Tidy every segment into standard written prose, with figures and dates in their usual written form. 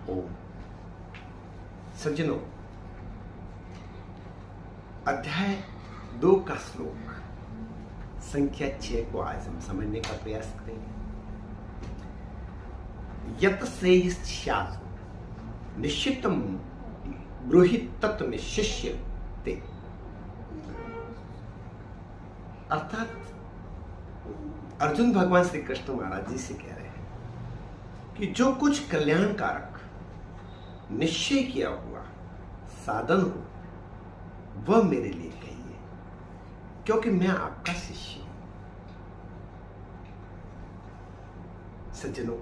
ओम। सज्जनों, अध्याय 2 का श्लोक संख्या 6 को आज हम समझने का प्रयास करेंगे। यत श्रेयस्यात् निश्चितम ब्रूहि तत्व शिष्य ते। अर्थात अर्जुन भगवान श्री कृष्ण महाराज जी से कह रहे हैं कि जो कुछ कल्याणकारक निश्चय किया हुआ साधन हो वह मेरे लिए कहिए, क्योंकि मैं आपका शिष्य हूं। सज्जनों,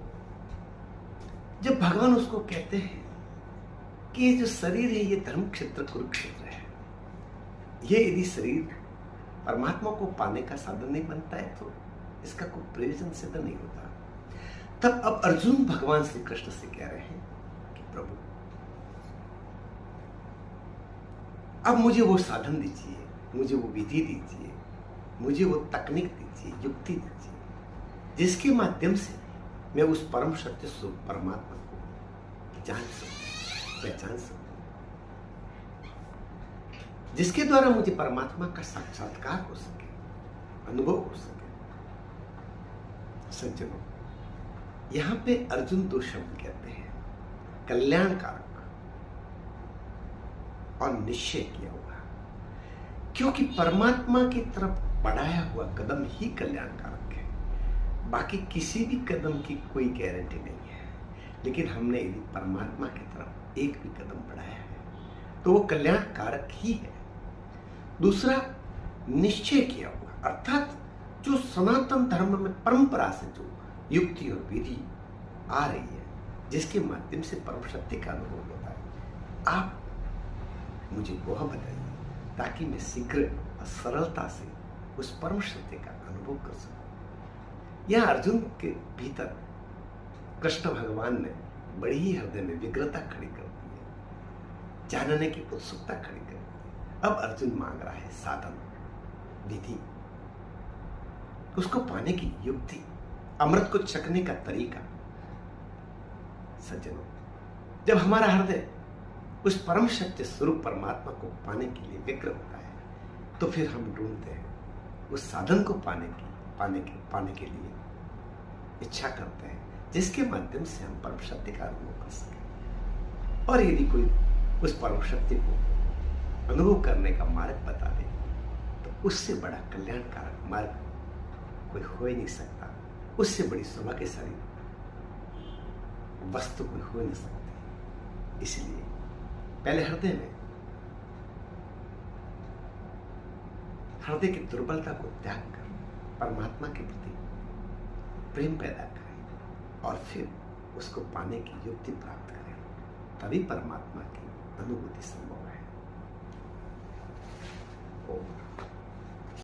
जब भगवान उसको कहते हैं कि ये जो शरीर है ये धर्म क्षेत्र कुरुक्षेत्र है, ये यदि शरीर परमात्मा को पाने का साधन नहीं बनता है तो इसका कोई प्रयोजन सिद्ध नहीं होता। तब अब अर्जुन भगवान श्री कृष्ण से कह रहे हैं कि प्रभु, अब मुझे वो साधन दीजिए, मुझे वो विधि दीजिए, मुझे वो तकनीक दीजिए, युक्ति दीजिए, जिसके माध्यम से मैं उस परम सत्य स्वरूप परमात्मा को जान सकूं, पहचान सकूं, जिसके द्वारा मुझे परमात्मा का साक्षात्कार हो सके, अनुभव हो सके। सज्जनों, यहां पे अर्जुन 2 शब्द कहते हैं, कल्याणकारक और निश्चय किया हुआ, क्योंकि परमात्मा की तरफ बढ़ाया हुआ कदम ही कल्याणकारक है। बाकी किसी भी कदम की कोई गारंटी नहीं है, लेकिन हमने यदि परमात्मा की तरफ एक भी कदम बढ़ाया है तो वो कल्याणकारक ही है। दूसरा, निश्चय किया हुआ, अर्थात जो सनातन धर्म में परंपरा से जो युक्ति और विधि आ रही है, जिसके माध्यम से परम सत्य का अनुभव होता है, आप मुझे वह बताइए ताकि मैं शीघ्र और सरलता से उस परम सत्य का अनुभव कर सकूं। यह अर्जुन के भीतर कृष्ण भगवान ने बड़ी ही हृदय में व्यग्रता खड़ी कर दी है, जानने की उत्सुकता खड़ी कर दी है। अब अर्जुन मांग रहा है साधन, विधि, उसको पाने की युक्ति, अमृत को चखने का तरीका। सज्जनों, जब हमारा हृदय उस परम सत्य स्वरूप परमात्मा को पाने के लिए व्यग्र होता है तो फिर हम ढूंढते हैं उस साधन को पाने के लिए इच्छा करते हैं, जिसके माध्यम से हम परम सत्य का अनुभव कर सकें। और यदि कोई उस परम सत्य को अनुभव करने का मार्ग बता दे तो उससे बड़ा कल्याणकारक मार्ग कोई हो ही नहीं सकता, उससे बड़ी सौभाग्यशाली वस्तु कोई हो नहीं सकती। इसलिए पहले हृदय की दुर्बलता को त्याग कर परमात्मा के प्रति प्रेम पैदा करें और फिर उसको पाने की युक्ति प्राप्त करें, तभी परमात्मा की अनुभूति संभव है। ओम।